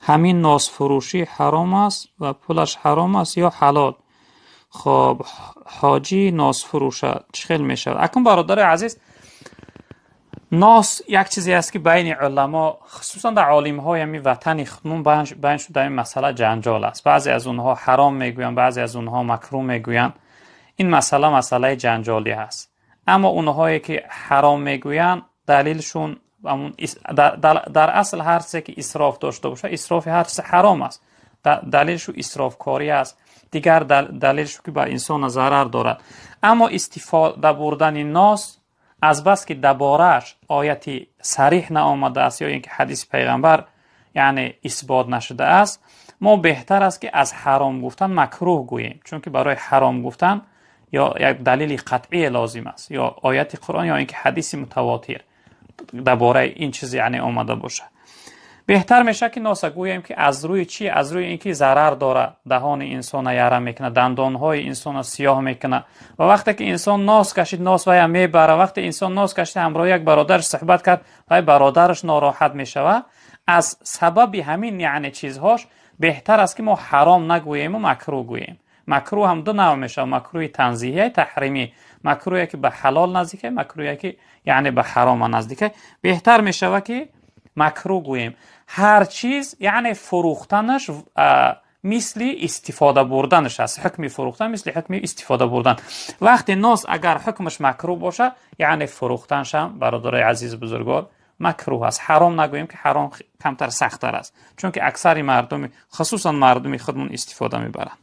همین ناس فروشی حرام است و پولش حرام است یا حلال؟ خب حاجی ناس فروشه چخیل میشه؟ اکنون برادر عزیز، ناس یک چیزی است که بین علما خصوصا در عالم های همی وطن خودمون بینش در این مسئله جنجال است. بعضی از اونها حرام میگویند، بعضی از اونها مکروه میگویند. این مسئله جنجالی هست. اما اونهایی که حرام میگویند دلیلشون در اصل هر چیزی که اسراف داشته باشه، اسراف هر چیز حرام است. دلیلش اسراف کاری است. دیگر دلیلش که به انسان ضرر دارد. اما استفاده بردن ناس از بس که درباره‌اش آیتی صریح نآمده است یا اینکه حدیث پیغمبر یعنی اثبات نشده است، ما بهتر است که از حرام گفتن مکروه گوییم، چون که برای حرام گفتن یا یک دلیل قطعی لازم است، یا آیت قرآن یا اینکه حدیث متواتر درباره این چیز یعنی آمده باشه. بهتر میشه که ناس گوییم که از روی چی؟ از روی اینکه ضرر داره، دهان انسان یاره میکنه، دندانهای انسان سیاه میکنه و وقتی که انسان ناس کشید ناس وای میبره. وقتی انسان ناس کشید همراه یک برادرش صحبت کرد و برادرش ناراحت میشوه. از سبب همین یعنی چیزهاش بهتر است که ما حرام نگوییم و مکروه گوییم. مکروه هم دو نوع میشه، مکروه تنزیهی، تحریمی. مکروهی که به حلال نزدیکه، مکروهی که یعنی به حرام نزدیکه. بهتر میشه که مکروه گوییم. هر چیز یعنی فروختنش مثل استفاده بردنش است. حکم فروختن مثل حکم استفاده بردن. وقتی ناس اگر حکمش مکروه باشه یعنی فروختنش هم برادر عزیز بزرگوار مکروه است. حرام نگوییم که حرام کمتر سخت‌تر است، چون که اکثر مردم خصوصا مردم خودمون استفاده میبرن.